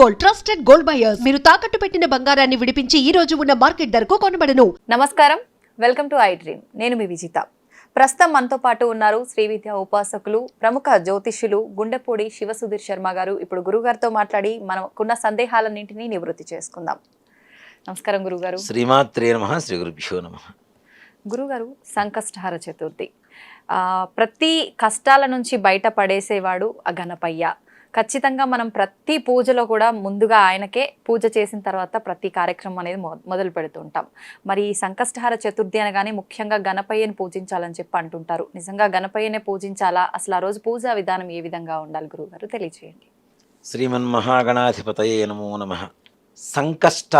Gold, trusted gold buyers. మీరు తాకట్టు పెట్టిన బంగారాన్ని విడిపించి ఈ రోజు ఉన్న మార్కెట్ ధరకు కొనబడను. నమస్కారం, వెల్కమ్ టు ఐ డ్రీమ్. నేను మీ విజిత. ప్రస్తుతం మనతో పాటు ఉన్నారు శ్రీ విద్యా ఉపాసకులు, ప్రముఖ జ్యోతిష్యులు గుండెపూడి శివసుధీర్ శర్మ గారు. ఇప్పుడు గురుగారితో మాట్లాడి మనకున్న సందేహాలన్నింటినీ నివృత్తి చేసుకుందాం. నమస్కారం గురుగారు. శ్రీమాత్రే నమః. శ్రీ గురుభ్యో నమః. గురుగారు, సంకష్టహర చతుర్థి, ప్రతి కష్టాల నుంచి బయటపడేసేవాడు ఆ గణపయ్య. ఖచ్చితంగా మనం ప్రతి పూజలో కూడా ముందుగా ఆయనకే పూజ చేసిన తర్వాత ప్రతి కార్యక్రమం అనేది మొదలు పెడుతూ ఉంటాం. మరి ఈ సంకష్టహర చతుర్థి అనగానే ముఖ్యంగా గణపయ్యని పూజించాలని చెప్పి అంటుంటారు. నిజంగా గణపయ్యనే పూజించాలా? అసలు ఆ రోజు పూజా విధానం ఏ విధంగా ఉండాలి గురుగారు, తెలియచేయండి. శ్రీమన్మహాగణాధిపతయే నమో నమః. సంకష్ట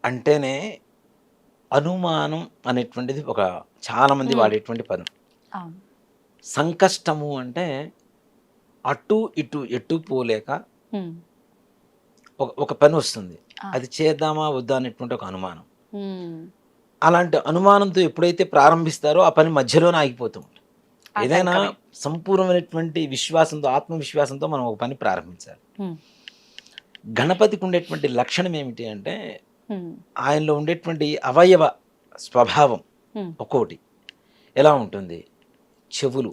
అంటేనే అనుమానం అనేటువంటిది ఒక చాలా మంది వాడేటువంటి పదం. సంకష్టము అంటే అటు ఇటు ఎటు పోలేక ఒక పని వస్తుంది, అది చేద్దామా వద్దా అనేటువంటి ఒక అనుమానం. అలాంటి అనుమానంతో ఎప్పుడైతే ప్రారంభిస్తారో ఆ పని మధ్యలోనే ఆగిపోతూ ఉంటుంది. ఏదైనా సంపూర్ణమైనటువంటి విశ్వాసంతో, ఆత్మవిశ్వాసంతో మనం ఒక పని ప్రారంభించాలి. గణపతికి ఉండేటువంటి లక్షణం ఏమిటి అంటే ఆయనలో ఉండేటువంటి అవయవ స్వభావం ఒక్కోటి ఎలా ఉంటుంది. చెవులు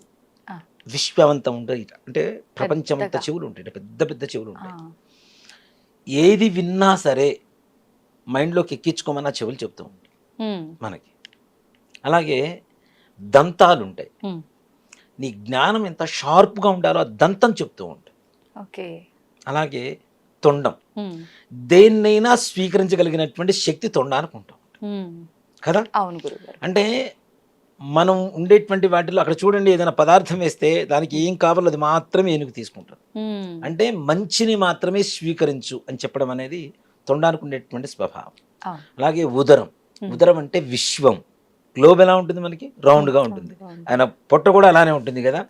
విశ్వవంతం ఉంటాయి, అంటే ప్రపంచమంతా చెవులు ఉంటాయి, పెద్ద పెద్ద చెవులు ఉంటాయి. ఏది విన్నా సరే మైండ్లోకి ఎక్కించుకోమన్నా చెవులు చెప్తూ ఉంటాయి మనకి. అలాగే దంతాలు ఉంటాయి, నీ జ్ఞానం ఎంత షార్ప్గా ఉండాలో ఆ దంతం చెప్తూ ఉంటాయి. అలాగే తొండం, దేన్నైనా స్వీకరించగలిగినటువంటి శక్తి తొండానికి ఉంటాం కదా. అవును గురుగారు. అంటే మనం ఉండేటువంటి వాటిలో అక్కడ చూడండి, ఏదైనా పదార్థం వేస్తే దానికి ఏం కావాలో అది మాత్రమే ఏనుగు తీసుకుంటారు. అంటే మంచిని మాత్రమే స్వీకరించు అని చెప్పడం అనేది తొండానికి ఉండేటువంటి స్వభావం. అలాగే ఉదరం, ఉదరం అంటే విశ్వం. గ్లోబ్ ఎలా ఉంటుంది మనకి, రౌండ్గా ఉంటుంది. ఆయన పొట్ట కూడా అలానే ఉంటుంది కదా.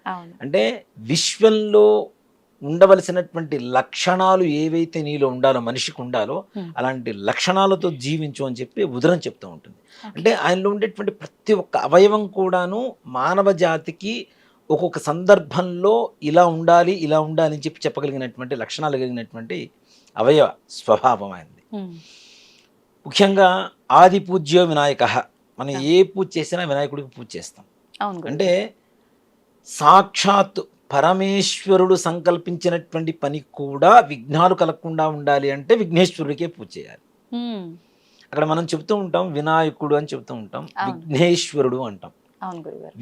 అంటే విశ్వంలో ఉండవలసినటువంటి లక్షణాలు ఏవైతే నీలో ఉండాలో, మనిషికి ఉండాలో అలాంటి లక్షణాలతో జీవించు అని చెప్పి ఉదరం చెప్తూ ఉంటుంది. అంటే ఆయనలో ఉండేటువంటి ప్రతి ఒక్క అవయవం కూడాను మానవ జాతికి ఒక్కొక్క సందర్భంలో ఇలా ఉండాలి, ఇలా ఉండాలి అని చెప్పి చెప్పగలిగినటువంటి లక్షణాలు కలిగినటువంటి అవయవ స్వభావం ఆయనది. ముఖ్యంగా ఆది పూజ్యో వినాయక. మనం ఏ పూజ చేసినా వినాయకుడికి పూజ చేస్తాం. అంటే సాక్షాత్ పరమేశ్వరుడు సంకల్పించినటువంటి పని కూడా విఘ్నాలు కలగకుండా ఉండాలి అంటే విఘ్నేశ్వరుడికే పూజ చేయాలి. అక్కడ మనం చెప్తూ ఉంటాం వినాయకుడు అని చెప్తూ ఉంటాం, విఘ్నేశ్వరుడు అంటాం.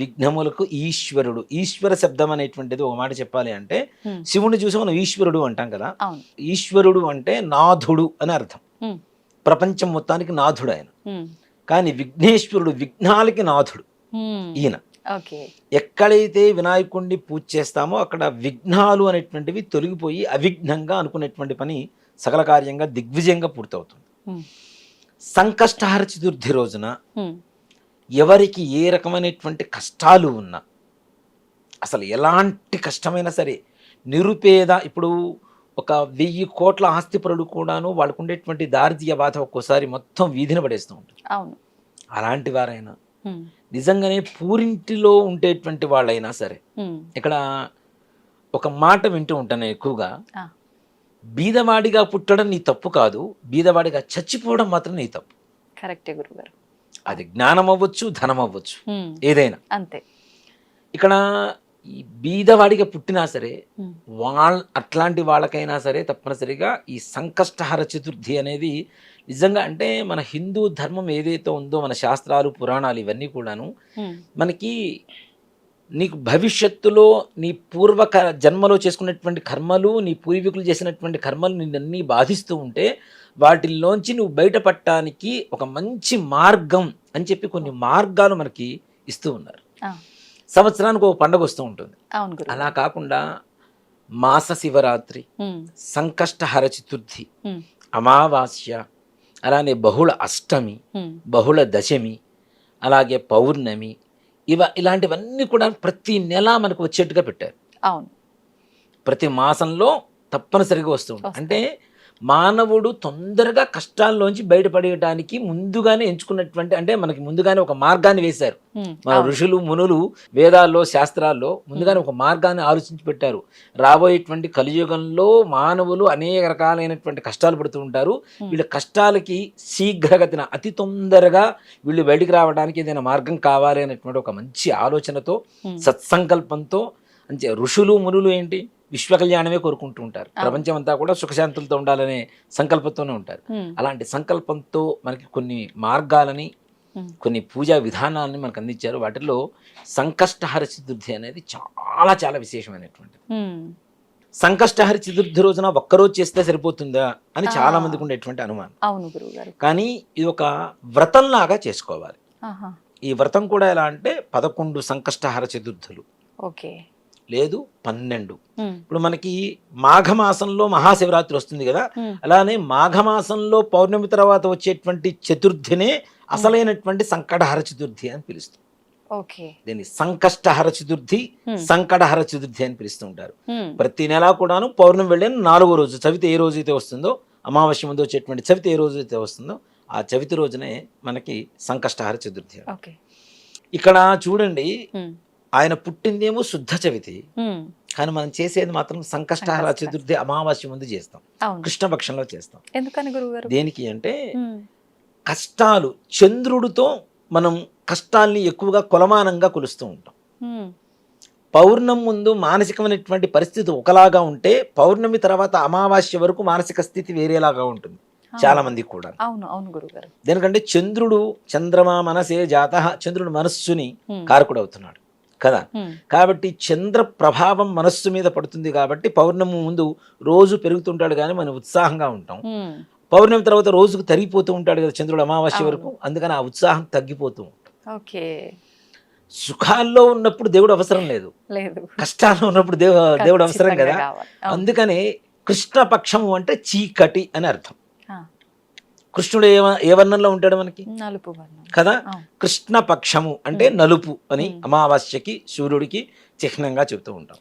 విఘ్నములకు ఈశ్వరుడు. ఈశ్వర శబ్దం అనేటువంటిది ఒక మాట చెప్పాలి అంటే శివుని చూసి మనం ఈశ్వరుడు అంటాం కదా. ఈశ్వరుడు అంటే నాథుడు అని అర్థం, ప్రపంచం మొత్తానికి నాథుడు ఆయన. కానీ విఘ్నేశ్వరుడు విఘ్నాలకి నాథుడు ఈయన. ఎక్కడైతే వినాయకుడిని పూజ చేస్తామో అక్కడ విఘ్నాలు అనేటువంటివి తొలగిపోయి అవిఘ్నంగా అనుకునేటువంటి పని సకల కార్యంగా దిగ్విజయంగా పూర్తవుతుంది. సంకష్టహర చతుర్థి రోజున ఎవరికి ఏ రకమైనటువంటి కష్టాలు ఉన్నా, అసలు ఎలాంటి కష్టమైనా సరే, నిరుపేద, ఇప్పుడు ఒక 1000 కోట్ల ఆస్తిపరుడు కూడాను వాళ్ళకు ఉండేటువంటి దారిద్ర్య బాధ ఒక్కోసారి మొత్తం వీధిని పడేస్తూ ఉంటుంది. అలాంటి వారైనా, నిజంగానే పూరింటిలో ఉండేటువంటి వాళ్ళైనా సరే, ఇక్కడ ఒక మాట వింటూ ఉంటాను ఎక్కువగా, బీదవాడిగా పుట్టడం నీ తప్పు కాదు, బీదవాడిగా చచ్చిపోవడం మాత్రం నీ తప్పు. కరెక్టే గురుగారు. అది జ్ఞానం అవ్వచ్చు, ధనం అవ్వచ్చు, ఏదైనా అంతే. ఇక్కడ ఈ బీదవాడిగా పుట్టినా సరే అట్లాంటి వాళ్ళకైనా సరే తప్పనిసరిగా ఈ సంకష్టహర చతుర్థి అనేది నిజంగా, అంటే మన హిందూ ధర్మం ఏదైతే ఉందో, మన శాస్త్రాలు పురాణాలు ఇవన్నీ కూడాను మనకి నీకు భవిష్యత్తులో నీ జన్మలో చేసుకున్నటువంటి కర్మలు, నీ పూర్వీకులు చేసినటువంటి కర్మలు నిన్నన్నీ బాధిస్తూ ఉంటే వాటిల్లోంచి నువ్వు బయటపడటానికి ఒక మంచి మార్గం అని చెప్పి కొన్ని మార్గాలు మనకి ఇస్తూ ఉన్నారు. సంవత్సరానికి ఒక పండుగ వస్తూ ఉంటుంది. అలా కాకుండా మాస శివరాత్రి, సంకష్టహర చతుర్థి, అమావాస్య, అలానే బహుళ అష్టమి, బహుళ దశమి, అలాగే పౌర్ణమి, ఇలాంటివన్నీ కూడా ప్రతి నెల మనకు వచ్చేట్టుగా పెట్టారు. అవును, ప్రతి మాసంలో తప్పనిసరిగా వస్తూ ఉంటాయి. అంటే మానవుడు తొందరగా కష్టాల్లోంచి బయటపడేయడానికి ముందుగానే ఎంచుకున్నటువంటి, అంటే మనకి ముందుగానే ఒక మార్గాన్ని వేశారు. మన ఋషులు మునులు వేదాల్లో శాస్త్రాల్లో ముందుగానే ఒక మార్గాన్ని ఆలోచించి పెట్టారు. రాబోయేటువంటి కలియుగంలో మానవులు అనేక రకాలైనటువంటి కష్టాలు పడుతూ ఉంటారు. వీళ్ళ కష్టాలకి శీఘ్రగతిన అతి తొందరగా వీళ్ళు బయటికి రావడానికి ఏదైనా మార్గం కావాలి అనేటువంటి ఒక మంచి ఆలోచనతో, సత్సంకల్పంతో, అంటే ఋషులు మునులు ఏంటి విశ్వ కళ్యాణమే కోరుకుంటూ ఉంటారు. ప్రపంచం అంతా కూడా సుఖశాంతులతో ఉండాలనే సంకల్పంతోనే ఉంటారు. అలాంటి సంకల్పంతో మనకి కొన్ని మార్గాలని, కొన్ని పూజా విధానాలని మనకు అందించారు. వాటిల్లో సంకష్టహర చతుర్థి అనేది చాలా చాలా విశేషమైనటువంటిది. సంకష్టహర చతుర్థి రోజున ఒక్కరోజు చేస్తే సరిపోతుందా అని చాలా మందికి ఉండేటువంటి అనుమానం. అవును గురువుగారు. కానీ ఇది ఒక వ్రతంలాగా చేసుకోవాలి. ఈ వ్రతం కూడా ఎలా అంటే 11 సంకష్టహర చతుర్థులు, ఓకే, లేదు 12. ఇప్పుడు మనకి మాఘమాసంలో మహాశివరాత్రి వస్తుంది కదా, అలానే మాఘమాసంలో పౌర్ణమి తర్వాత వచ్చేటువంటి చతుర్థినే అసలైనటువంటి సంకటహర చతుర్థి అని పిలుస్తాం. ఓకే, దీన్ని సంకష్టహర చతుర్థి, సంకటహర చతుర్థి అని పిలుస్తూ ఉంటారు. ప్రతి నెలా కూడాను పౌర్ణమి వెళ్ళిన 4వ రోజు చవితి ఏ రోజు అయితే వస్తుందో, అమావాస్య ముందు వచ్చేటువంటి చవితి ఏ రోజు అయితే వస్తుందో ఆ చవితి రోజునే మనకి సంకష్టహర చతుర్థి. ఇక్కడ చూడండి, ఆయన పుట్టిందేమో శుద్ధ చవితి, కానీ మనం చేసేది మాత్రం సంకష్టహర చతుర్థి అమావాస్య ముందు చేస్తాం, కృష్ణపక్షంలో చేస్తాం. ఎందుకని గురువుగారు? దేనికి అంటే కష్టాలు, చంద్రుడితో మనం కష్టాల్ని ఎక్కువగా కొలమానంగా కొలుస్తూ ఉంటాం. పౌర్ణమి ముందు మానసికమైనటువంటి పరిస్థితి ఒకలాగా ఉంటే పౌర్ణమి తర్వాత అమావాస్య వరకు మానసిక స్థితి వేరేలాగా ఉంటుంది చాలా మందికి కూడా. అవును అవును గురుగారు. దేనికంటే చంద్రుడు చంద్రమా మనసే జాతః, చంద్రుడు మనస్సుని కారకుడు అవుతున్నాడు కదా. కాబట్టి చంద్ర ప్రభావం మనస్సు మీద పడుతుంది కాబట్టి పౌర్ణమి ముందు రోజు పెరుగుతుంటాడు కానీ మనం ఉత్సాహంగా ఉంటాం. పౌర్ణమి తర్వాత రోజుకు తరిగిపోతూ ఉంటాడు కదా చంద్రుడు అమావాస్య వరకు, అందుకని ఆ ఉత్సాహం తగ్గిపోతూ ఉంటుంది. ఓకే, సుఖాల్లో ఉన్నప్పుడు దేవుడు అవసరం లేదు, కష్టాల్లో ఉన్నప్పుడు దేవుడు అవసరం కదా. అందుకని కృష్ణపక్షము అంటే చీకటి అని అర్థం. కృష్ణుడు ఏ వర్ణంలో ఉంటాడు మనకి? నలుపు వర్ణం కదా. కృష్ణపక్షము అంటే నలుపు అని అమావాస్యకి సూర్యుడికి చిహ్నంగా చెబుతూ ఉంటాం.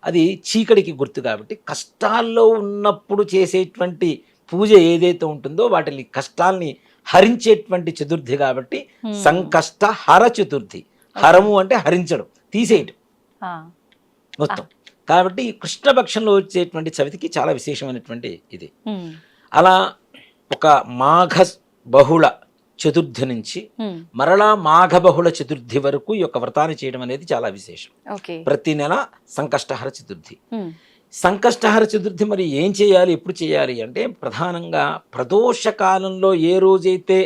అది చీకటికి గుర్తు కాబట్టి కష్టాల్లో ఉన్నప్పుడు చేసేటువంటి పూజ ఏదైతే ఉంటుందో వాటిని కష్టాల్ని హరించేటువంటి చతుర్థి కాబట్టి సంకష్ట హర చతుర్థి. హరము అంటే హరించడం, తీసేయటం మొత్తం. కాబట్టి కృష్ణపక్షంలో వచ్చేటువంటి చవితికి చాలా విశేషమైనటువంటి ఇది. అలా ఒక మాఘ బహుళ చతుర్థి నుంచి మరలా మాఘ బహుళ చతుర్థి వరకు ఈ యొక్క వ్రతాన్ని చేయడం అనేది చాలా విశేషం. ప్రతి నెల సంకష్టహర చతుర్థి. సంకష్టహర చతుర్థి మరి ఏం చేయాలి, ఎప్పుడు చేయాలి అంటే ప్రధానంగా ప్రదోష కాలంలో ఏ రోజైతే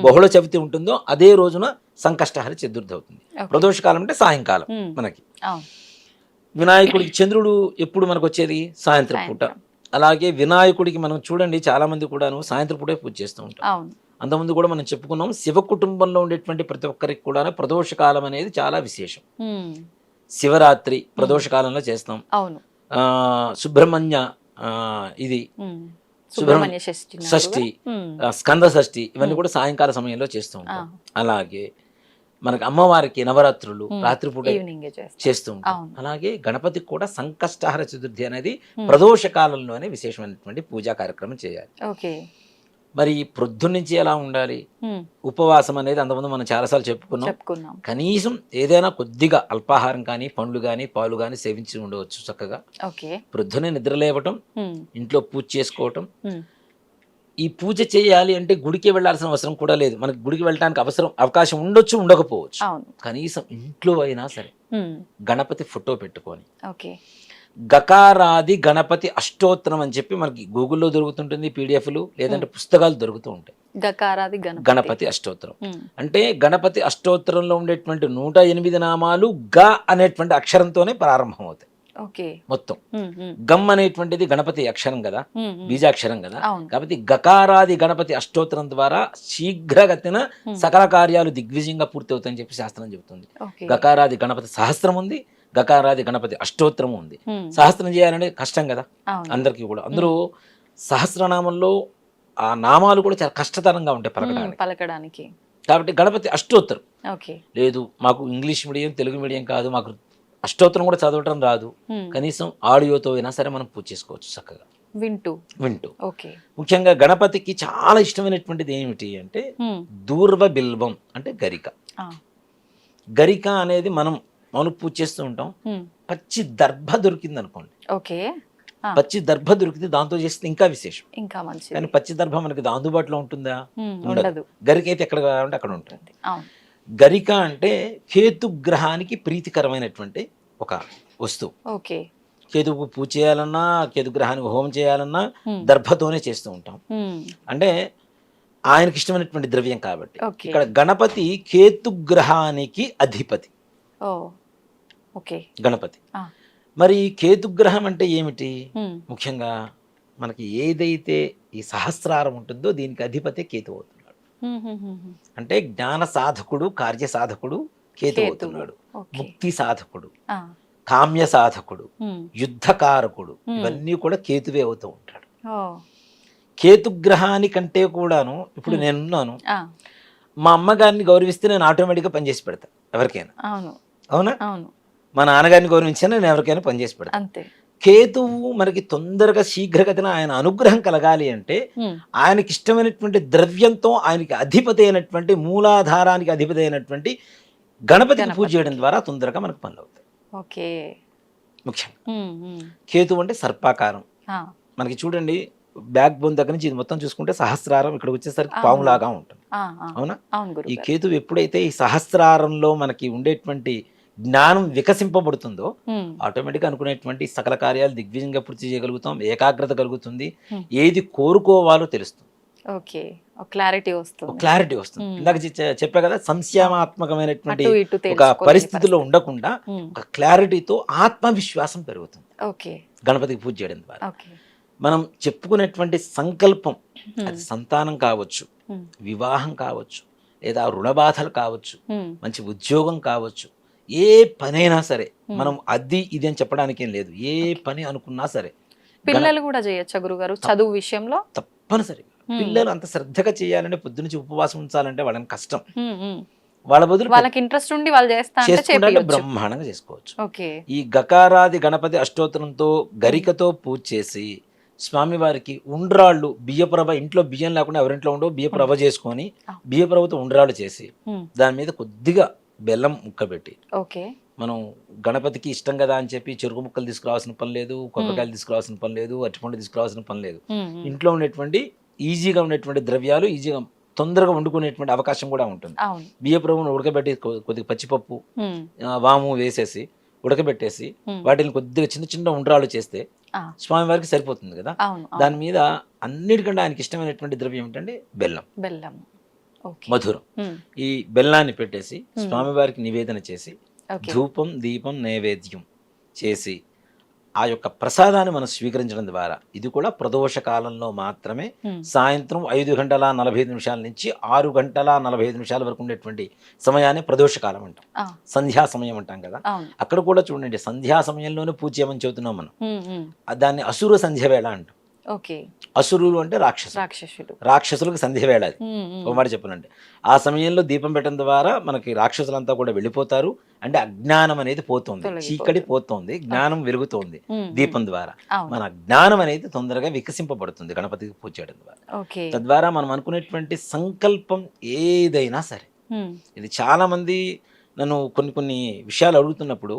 బహుళ చవితి ఉంటుందో అదే రోజున సంకష్టహర చతుర్థి అవుతుంది. ప్రదోష కాలం అంటే సాయంకాలం. మనకి వినాయకుడికి చంద్రుడు ఎప్పుడు మనకు వచ్చేది? సాయంత్రం పూట. అలాగే వినాయకుడికి మనం చూడండి చాలా మంది కూడాను సాయంత్రం పూటే పూజ చేస్తూ ఉంటాం. అంతకుముందు కూడా మనం చెప్పుకున్నాం, శివ కుటుంబంలో ఉండేటువంటి ప్రతి ఒక్కరికి కూడా ప్రదోష కాలం అనేది చాలా విశేషం. శివరాత్రి ప్రదోష కాలంలో చేస్తాం. సుబ్రహ్మణ్య ఇది సుబ్రహ్మణ్య షష్ఠి, స్కంద షష్ఠి, ఇవన్నీ కూడా సాయంకాల సమయంలో చేస్తూ ఉంటాం. అలాగే మనకి అమ్మవారికి నవరాత్రులు రాత్రిపూట చేస్తూ ఉంటాం. అలాగే గణపతికి కూడా సంకష్టహర చతుర్థి అనేది ప్రదోష కాలంలోనే విశేషమైనటువంటి పూజా కార్యక్రమం చేయాలి. మరి ప్రొద్దు నుంచి ఎలా ఉండాలి? ఉపవాసం అనేది అంతకుముందు మనం చాలాసార్లు చెప్పుకున్నాం. కనీసం ఏదైనా కొద్దిగా అల్పాహారం కానీ పండ్లు కానీ పాలు కానీ సేవించి ఉండవచ్చు చక్కగా. ప్రొద్దునే నిద్రలేవటం, ఇంట్లో పూజ చేసుకోవటం. ఈ పూజ చేయాలి అంటే గుడికి వెళ్లాల్సిన అవసరం కూడా లేదు. మనకి గుడికి వెళ్ళడానికి అవకాశం ఉండొచ్చు, ఉండకపోవచ్చు. కనీసం ఇంట్లో అయినా సరే గణపతి ఫోటో పెట్టుకొని గకారాది గణపతి అష్టోత్తరం అని చెప్పి మనకి గూగుల్లో దొరుకుతుంటుంది, పీడిఎఫ్లు లేదంటే పుస్తకాలు దొరుకుతూ ఉంటాయి. గణపతి అష్టోత్తరం అంటే గణపతి అష్టోత్తరంలో ఉండేటువంటి 108 నామాలు గ అనేటువంటి అక్షరంతోనే ప్రారంభం అవుతాయి మొత్తం. గమ్ అనేటువంటిది గణపతి అక్షరం కదా, బీజాక్షరం కదా. కాబట్టి గకారాది గణపతి అష్టోత్తరం ద్వారా శీఘ్రగతిన సకల కార్యాలు దిగ్విజయంగా పూర్తి అవుతాయని చెప్పి శాస్త్రం చెబుతుంది. గకారాది గణపతి సహస్రం ఉంది, గకారాది గణపతి అష్టోత్తరం ఉంది. సహస్రం చేయాలంటే కష్టం కదా అందరికీ కూడా. అందరూ సహస్రనామంలో ఆ నామాలు కూడా చాలా కష్టతరంగా ఉంటాయి పలకడానికి. కాబట్టి గణపతి అష్టోత్తరం లేదు, మాకు ఇంగ్లీష్ మీడియం తెలుగు మీడియం కాదు, మాకు అష్టోత్తరం కూడా చదవటం రాదు, కనీసం ఆడియోతో అయినా సరే మనం పూజ చేసుకోవచ్చు చక్కగా. వింటూ. ఓకే. ముఖ్యంగా గణపతికి చాలా ఇష్టమైనటువంటిది ఏమిటి అంటే దూర్వ బిల్వం అంటే గరిక. గరిక అనేది మనం పూజ చేస్తూ ఉంటాం. పచ్చి దర్భ దొరికింది అనుకోండి, ఓకే, పచ్చి దర్భ దొరికింది, దాంతో చేస్తే ఇంకా విశేషం. ఇంకా మంచిది. కానీ పచ్చి దర్భ మనకి అందుబాటులో ఉంటుందా? ఉండదు. గరిక అయితే ఎక్కడ కావాలంటే అక్కడ ఉంటుంది. అవును. గరిక అంటే కేతుగ్రహానికి ప్రీతికరమైనటువంటి ఒక వస్తువు. ఓకే. కేతువుకు పూజ చేయాలన్నా, కేతుగ్రహానికి హోమం చేయాలన్నా దర్భతోనే చేస్తూ ఉంటాం. అంటే ఆయనకి ఇష్టమైనటువంటి ద్రవ్యం కాబట్టి. ఇక్కడ గణపతి కేతుగ్రహానికి అధిపతి. ఓకే. గణపతి. మరి కేతుగ్రహం అంటే ఏమిటి? ముఖ్యంగా మనకి ఏదైతే ఈ సహస్రారం ఉంటుందో దీనికి అధిపతి కేతు అవుతున్నాడు. అంటే జ్ఞాన సాధకుడు, కార్య సాధకుడు కేతు అవుతున్నాడు. ముక్తి సాధకుడు, కామ్య సాధకుడు, యుద్ధకారకుడు, ఇవన్నీ కూడా కేతువే అవుతూ ఉంటాడు. కేతుగ్రహానికంటే కూడాను ఇప్పుడు నేనున్నాను, మా అమ్మగారిని గౌరవిస్తే నేను ఆటోమేటిక్గా పనిచేసి పెడతా ఎవరికైనా. అవునా? మా నాన్నగారిని గౌరవించినా నేను ఎవరికైనా పనిచేసి పెడతా. కేతువు మనకి తొందరగా శీఘ్రగతిన ఆయన అనుగ్రహం కలగాలి అంటే ఆయనకి ఇష్టమైనటువంటి ద్రవ్యంతో ఆయనకి అధిపతి అయినటువంటి మూలాధారానికి అధిపతి అయినటువంటి గణపతికి పూజ చేయడం ద్వారా తొందరగా మనకు పనులు అవుతాయి. ముఖ్యంగా కేతు అంటే సర్పాకారం. మనకి చూడండి, బ్యాక్ బోన్ దగ్గర నుంచి ఇది మొత్తం చూసుకుంటే సహస్రారం, ఇక్కడికి వచ్చేసరికి పాములాగా ఉంటుంది. అవునా? ఈ కేతు ఎప్పుడైతే ఈ సహస్రారంలో మనకి ఉండేటువంటి జ్ఞానం వికసింపబడుతుందో ఆటోమేటిక్ అనుకునేటువంటి సకల కార్యాలు దిగ్విజయంగా పూర్తి చేయగలుగుతాం. ఏకాగ్రత కలుగుతుంది. ఏది కోరుకోవాలో తెలుస్తుంది. క్లారిటీ వస్తుంది. ఇందాక చెప్పా కదా, సంశయాత్మకమైనటువంటి ఒక పరిస్థితిలో ఉండకుండా ఒక క్లారిటీతో ఆత్మవిశ్వాసం పెరుగుతుంది గణపతికి పూజ చేయడం ద్వారా. మనం చెప్పుకునేటువంటి సంకల్పం, అది సంతానం కావచ్చు, వివాహం కావచ్చు, లేదా రుణ బాధలు కావచ్చు, మంచి ఉద్యోగం కావచ్చు, ఏ పనైనా సరే మనం అది ఇది అని చెప్పడానికి ఏం లేదు. ఏ పని అనుకున్నా సరే పిల్లలు కూడా చేయొచ్చా గురుగారు చదువు విషయంలో? తప్పనిసరిగా. పిల్లలు అంత శ్రద్ధగా చేయాలంటే, పొద్దునుంచి ఉపవాసం ఉంచాలంటే వాళ్ళని కష్టం. వాళ్ళ బదులు వాళ్ళకి ఇంట్రెస్ట్ ఉండి వాళ్ళు చేసుకుంటే బ్రహ్మాండంగా చేసుకోవచ్చు. ఈ గకారాది గణపతి అష్టోత్తరంతో గరికతో పూజ చేసి స్వామివారికి ఉండ్రాళ్ళు, బియ్యప్రభ, ఇంట్లో బియ్యం లేకుండా ఎవరింట్లో ఉండో బియ్యప్రభ చేసుకొని బియ్యప్రభతో ఉండ్రాళ్ళు చేసి దాని మీద కొద్దిగా బెల్లం ముక్క పెట్టి, మనం గణపతికి ఇష్టం కదా అని చెప్పి చెరుకు ముక్కలు తీసుకురావాల్సిన పని లేదు, కొబ్బరికాయలు తీసుకురావాల్సిన పని లేదు, అరటిపండు తీసుకురావాల్సిన పని లేదు. ఇంట్లో ఉండేటువంటి ఈజీగా ఉండేటువంటి ద్రవ్యాలు ఈజీగా తొందరగా వండుకునేటువంటి అవకాశం కూడా ఉంటుంది. బియ్యప్రభును ఉడకబెట్టి కొద్దిగా పచ్చిపప్పు, వాము వేసేసి ఉడకబెట్టేసి వాటిని కొద్దిగా చిన్న చిన్న ఉండ్రాలు చేస్తే స్వామివారికి సరిపోతుంది కదా. దాని మీద అన్నిటికంటే ఆయనకి ఇష్టమైనటువంటి ద్రవ్యం ఏంటంటే బెల్లం, మధురం. ఈ బెల్లాన్ని పెట్టేసి స్వామివారికి నివేదన చేసి ధూపం, దీపం, నైవేద్యం చేసి ఆ యొక్క ప్రసాదాన్ని మనం స్వీకరించడం ద్వారా, ఇది కూడా ప్రదోష కాలంలో మాత్రమే, సాయంత్రం 5:45 నుంచి 6:45 వరకు ఉండేటువంటి సమయాన్ని ప్రదోష కాలం అంటాం, సంధ్యా సమయం అంటాం కదా. అక్కడ కూడా చూడండి, సంధ్యా సమయంలోనే పూజ చేయమని చెబుతున్నాం మనం. దాన్ని అసుర సంధ్య వేళ అంటాం. అసురులు అంటే రాక్షసులకు సంధ్య వేళ. అది ఒక మాట చెప్పాలంటే ఆ సమయంలో దీపం పెట్టడం ద్వారా మనకి రాక్షసులంతా కూడా వెళ్ళిపోతారు. అంటే అజ్ఞానం అనేది పోతుంది, చీకటి పోతుంది, జ్ఞానం వెలుగుతోంది దీపం ద్వారా. మన జ్ఞానం అనేది తొందరగా వికసింపబడుతుంది గణపతికి పూజ చేయడం ద్వారా. తద్వారా మనం అనుకునేటువంటి సంకల్పం ఏదైనా సరే, ఇది చాలా మంది నన్ను కొన్ని విషయాలు అడుగుతున్నప్పుడు,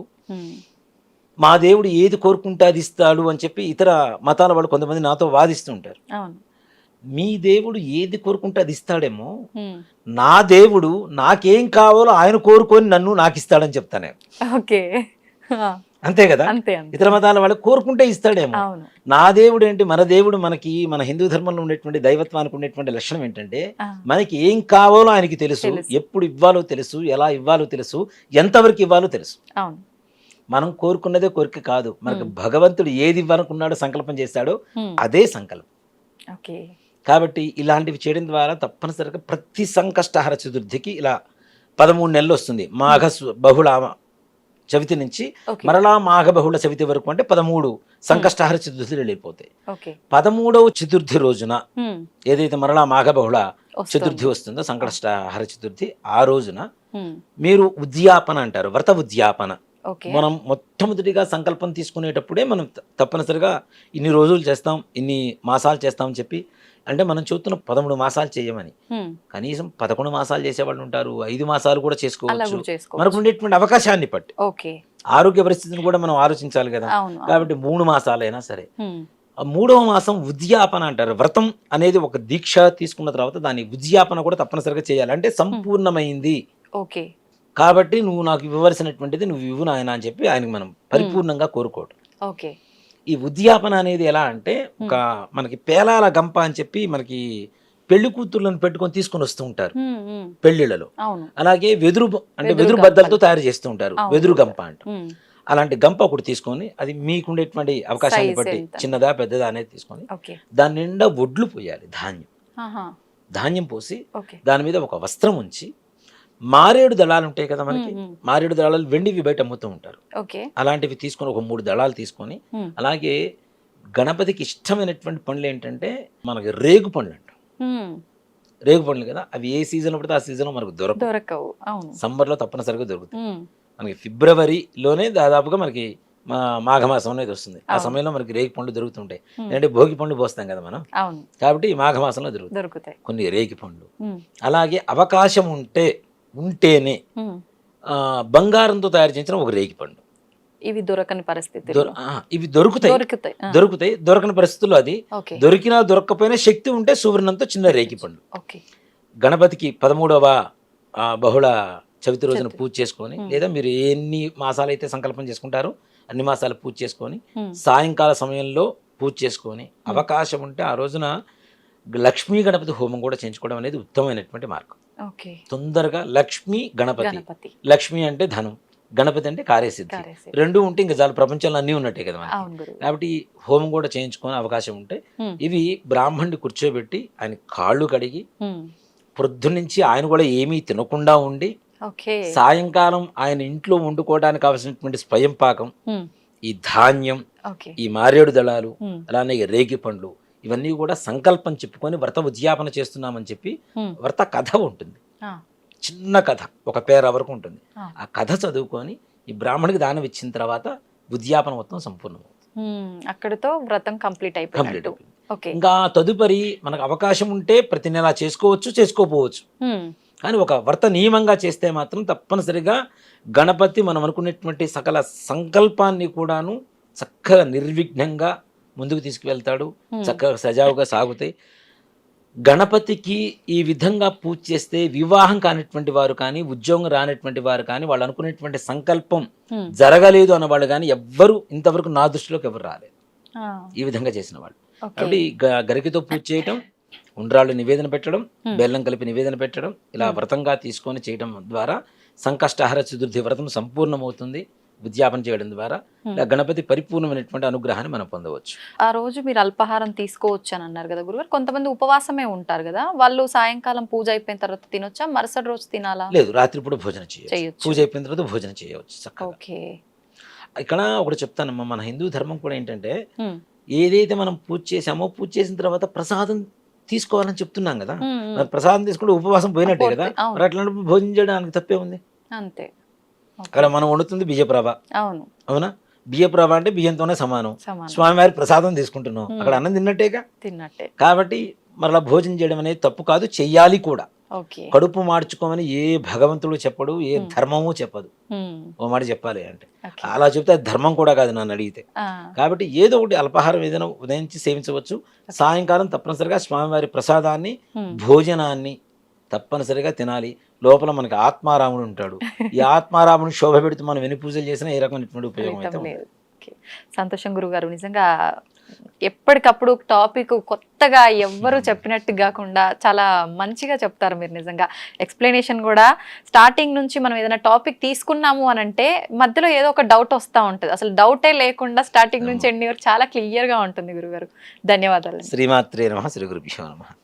మా దేవుడు ఏది కోరుకుంటే అది ఇస్తాడు అని చెప్పి ఇతర మతాల వాళ్ళు కొంతమంది నాతో వాదిస్తూ ఉంటారు. మీ దేవుడు ఏది కోరుకుంటే అది ఇస్తాడేమో, నా దేవుడు నాకేం కావాలో ఆయన కోరుకొని నాకు ఇస్తాడని చెప్తానే. అంతే కదా. ఇతర మతాల వాళ్ళు కోరుకుంటే ఇస్తాడేమో. నా దేవుడు ఏంటి, మన దేవుడు మనకి, మన హిందూ ధర్మంలో ఉండేటువంటి దైవత్వానికి ఉండేటువంటి లక్షణం ఏంటంటే, మనకి ఏం కావాలో ఆయనకి తెలుసు, ఎప్పుడు ఇవ్వాలో తెలుసు, ఎలా ఇవ్వాలో తెలుసు, ఎంతవరకు ఇవ్వాలో తెలుసు. మనం కోరుకున్నదే కోరిక కాదు, మనకు భగవంతుడు ఏది ఇవ్వాలనుకున్నాడో సంకల్పం చేశాడో అదే సంకల్పం. కాబట్టి ఇలాంటివి చేయడం ద్వారా తప్పనిసరిగా ప్రతి సంకష్టహర చతుర్థికి ఇలా 13 నెలలు వస్తుంది. మాఘ బహుళ చవితి నుంచి మరలా మాఘ బహుళ చవితి వరకు, అంటే 13 సంకష్టహర చతుర్థులు వెళ్ళిపోతాయి. 13వ చతుర్థి రోజున ఏదైతే మరలా మాఘ బహుళ చతుర్థి వస్తుందో, సంకష్టహర చతుర్థి, ఆ రోజున మీరు ఉద్యాపన అంటారు, వ్రత ఉద్యాపన. ఓకే. మనం మొట్టమొదటిగా సంకల్పం తీసుకునేటప్పుడే మనం తప్పనిసరిగా ఇన్ని రోజులు చేస్తాం, ఇన్ని మాసాలు చేస్తామని చెప్పి, అంటే మనం చూస్తున్న 13 మాసాలు చేయమని, కనీసం 11 మాసాలు చేసేవాళ్ళు ఉంటారు, 5 మాసాలు కూడా అలా చేసుకోవచ్చు. కూడా చేసుకోవచ్చు. మనకు ఉండేటువంటి అవకాశాన్ని బట్టి ఓకే. ఆరోగ్య పరిస్థితిని కూడా మనం ఆలోచించాలి కదా. అవును. కాబట్టి 3 మాసాలైనా సరే. ఆ 3వ మాసం ఉద్యాపన అంటారు. వ్రతం అనేది ఒక దీక్ష తీసుకున్న తర్వాత దాని ఉద్యాపన కూడా తప్పనిసరిగా చేయాలి. అంటే సంపూర్ణమైంది ఓకే. కాబట్టి నువ్వు నాకు ఇవ్వవలసినటువంటిది నువ్వు ఇవ్వు నాయన అని చెప్పి ఆయనకు మనం పరిపూర్ణంగా కోరుకోవడం. ఓకే. ఈ ఉద్యాపన అనేది ఎలా అంటే ఒక మనకి పేలాల గంప అని చెప్పి మనకి పెళ్లి కూతుర్లను పెట్టుకొని తీసుకొని వస్తూ ఉంటారు పెళ్లిళ్లలో. అవును. అలాగే అంటే వెదురు గంపలు. బద్దలతో తయారు చేస్తూ ఉంటారు, అవును. వెదురు గంప అంట. ఉమ్. అలాంటి గంప ఒకటి తీసుకొని, అది మీకుండేటువంటి అవకాశాన్ని Size బట్టి ఎంత? చిన్నదా పెద్దదా అనేది తీసుకొని ఓకే. దాని నిండా ఒడ్లు పోయాలి, ధాన్యం. ఆహా. ధాన్యం పోసి ఓకే. దాని మీద ఒక వస్త్రం ఉంచి, మారేడు దళాలు ఉంటాయి కదా మనకి, మ్మ్. మారేడు దళాలు వెండివి బయట అమ్ముతూ ఉంటారు, ఓకే. అలాంటివి తీసుకొని ఒక 3 దళాలు తీసుకొని, మ్మ్. అలాగే గణపతికి ఇష్టమైనటువంటి పండ్లు ఏంటంటే మనకి రేగు పండ్లు అంటాం. ఉమ్. రేగు పండ్లు కదా, అవి ఏ సీజన్ పడితే ఆ సీజన్లో మనకు దొరకవు. దొరకవు. అవును. సమ్మర్లో తప్పనిసరిగా దొరుకుతాయి. ఉమ్. మనకి ఫిబ్రవరిలోనే దాదాపుగా మనకి మాఘమాసం అనేది వస్తుంది. ఆ అవును. సమయంలో మనకి రేగి పండ్లు దొరుకుతుంటాయి. మ్మ్. ఎందుకంటే భోగి పండ్లు పోస్తాం కదా మనం, అవును. కాబట్టి ఈ మాఘమాసంలో దొరుకుతాయి దొరుకుతాయి. కొన్ని రేగి పండ్లు. ఉమ్. అలాగే అవకాశం ఉంటేనే ఉమ్. బంగారంతో తయారు చేసిన ఒక రేగి పండు. ఇవి దొరకని పరిస్థితి. ఇవి దొరుకుతాయి. దొరుకుతాయి. ఆ. దొరుకుతాయి, దొరకని పరిస్థితుల్లో అది ఓకే. దొరికినా దొరకకపోయినా శక్తి ఉంటే సువర్ణంతో చిన్న రేగి పండు. ఓకే. గణపతికి 13వ బహుళ చవితి రోజున చవితి. పూజ చేసుకొని, మ్మ్. లేదా మీరు ఎన్ని మాసాలు అయితే సంకల్పం చేసుకుంటారో అన్ని మాసాలు పూజ చేసుకొని, ఉమ్. సాయంకాల సమయంలో పూజ చేసుకొని, అవకాశం ఉంటే ఆ రోజున లక్ష్మీ గణపతి హోమం కూడా చేయించుకోవడం అనేది ఉత్తమమైనటువంటి మార్గం. ఓకే. తొందరగా లక్ష్మీ గణపతి, గణపతి. లక్ష్మి అంటే ధనం, గణపతి అంటే కార్యసిద్ధి, కార్యసిద్ధి. రెండు ఉంటే ఇంకా చాలు, ప్రపంచంలో అన్నీ ఉన్నట్టే కదా మనకి. అవును గురువు. కాబట్టి హోమం కూడా చేయించుకొని అవకాశం ఉంటే ఉమ్. ఇవి బ్రాహ్మణుడి కూర్చోబెట్టి ఆయన కాళ్ళు కడిగి, ఉమ్. పొద్దున్నుంచి ఆయన కూడా ఏమీ తినకుండా ఉండి, ఓకే. సాయంకాలం ఆయన ఇంట్లో వండుకోవడానికి కావాల్సినటువంటి స్వయం పాకం, ఉమ్. ఈ ధాన్యం, ఓకే. ఈ మారేడు దళాలు, ఉమ్. అలానే ఈ రేగి పండ్లు, ఇవన్నీ కూడా సంకల్పం చెప్పుకొని వ్రత ఉద్యాపన చేస్తున్నామని చెప్పి ఉమ్. వ్రత కథ ఉంటుంది, ఆ. చిన్న కథ, ఒక పేర వరకు ఉంటుంది. ఆ. ఆ కథ చదువుకొని ఈ బ్రాహ్మణికి దానం ఇచ్చిన తర్వాత ఉద్యాపన మొత్తం సంపూర్ణమవుతుంది, ఉమ్. అక్కడితో వ్రతం కంప్లీట్ కంప్లీట్ అయిపోయినట్టు. అయిపోయింది. ఓకే. ఇంకా తదుపరి మనకు అవకాశం ఉంటే ప్రతి నెల చేసుకోవచ్చు, చేసుకోపోవచ్చు. ఉమ్. కానీ ఒక వ్రత నియమంగా చేస్తే మాత్రం తప్పనిసరిగా గణపతి మనం అనుకునేటువంటి సకల సంకల్పాన్ని కూడాను చక్కగా నిర్విఘ్నంగా ముందుకు తీసుకువెళ్తాడు, చక్కగా సజావుగా సాగుతాయి. గణపతికి ఈ విధంగా పూజ చేస్తే వివాహం కానిటువంటి వారు కానీ, ఉద్యోగం రానటువంటి వారు కానీ, వాళ్ళు అనుకునేటువంటి సంకల్పం ఉమ్. జరగలేదు అన్న వాళ్ళు కానీ ఎవ్వరు ఇంతవరకు నా దృష్టిలోకి ఎవరు రాలేదు ఆ. ఈ విధంగా చేసిన వాళ్ళు. ఓకే. కాబట్టి గరికతో పూజ చేయటం, ఉండ్రాళ్ళు నివేదన పెట్టడం, బెల్లం కలిపి నివేదన పెట్టడం, ఇలా వ్రతంగా తీసుకొని చేయడం ద్వారా సంకష్టహర చతుర్థి వ్రతం సంపూర్ణమవుతుంది. ఉద్యాపన చేయడం ద్వారా ఇలా గణపతి పరిపూర్ణమైనటువంటి అనుగ్రహాన్ని మనం పొందవచ్చు. ఆ రోజు మీరు అల్పాహారం తీసుకోవచ్చు అని అన్నారు కదా గురుగారు. కొంతమంది ఉపవాసమే ఉంటారు కదా, వాళ్ళు సాయంకాలం పూజ అయిపోయిన తర్వాత తినొచ్చా, మరుసటి రోజు తినాలా? లేదు, రాత్రిపూట భోజనం చేయొచ్చు. చేయొచ్చు. పూజ అయిపోయిన తర్వాత భోజనం చేయవచ్చు చక్కగా. ఓకే. ఇక్కడ ఒకటి చెప్తానమ్మా, మన హిందూ ధర్మం కూడా ఏంటంటే ఉమ్. ఏదైతే మనం పూజ చేసామో పూజ చేసిన తర్వాత ప్రసాదం తీసుకోవాలని చెప్తున్నాం కదా, ఉమ్. ఉమ్. మరి ప్రసాదం తీసుకుంటే ఉపవాసం పోయినట్టే కదా, అవును. మరి అట్లాంటి భోజనం చేయడానికి తప్పే ఉంది. అంతే. ఓకే. అక్కడ మనం వండుతుంది బియ్యప్రభ, అవును. అవునా? బియ్యప్రభ అంటే బియ్యంతోనే సమానం. సమానం. స్వామివారి ప్రసాదం తీసుకుంటున్నాం, అక్కడ అన్నం తిన్నట్టేగా. తిన్నట్టే. కాబట్టి మరలా భోజనం చేయడం అనేది తప్పు కాదు, చెయ్యాలి కూడా. ఓకే. కడుపు మార్చుకోమని ఏ భగవంతుడు చెప్పడు, ఏ ధర్మము చెప్పదు. ఉమ్. ఓ మాట చెప్పాలి అంటే ఓకే. అలా చెప్తే అది ధర్మం కూడా కాదు నన్ను అడిగితే. ఆ. కాబట్టి ఏదో ఒకటి అల్పాహారం ఏదైనా ఉదయించి సేవించవచ్చు. సాయంకాలం తప్పనిసరిగా స్వామివారి ప్రసాదాన్ని, ఉమ్. భోజనాన్ని తప్పనిసరిగా తినాలి. లోపల మనకి ఆత్మారాముడు ఉంటాడు. ఈ ఆత్మారాముని శోభ పెడుతూ మనం ఎన్ని పూజలు చేసినా ఏ రకమైనటువంటి ఉపయోగం అయితే ఉండదు. ఓకే. సంతోషం గురుగారు. నిజంగా ఎప్పటికప్పుడు టాపిక్ కొత్తగా ఎవ్వరు చెప్పినట్టు కాకుండా చాలా మంచిగా చెప్తారు మీరు. నిజంగా ఎక్స్ప్లెనేషన్ కూడా స్టార్టింగ్ నుంచి మనం ఏదైనా టాపిక్ తీసుకున్నాము అని అంటే మధ్యలో ఏదో ఒక డౌట్ వస్తూ ఉంటుంది, అసలు డౌటే లేకుండా స్టార్టింగ్ నుంచి ఎండ్ వరకు చాలా క్లియర్గా ఉంటుంది గురుగారు. ధన్యవాదాలు. శ్రీమాత్రే నమః. శ్రీ గురుభ్యో నమః.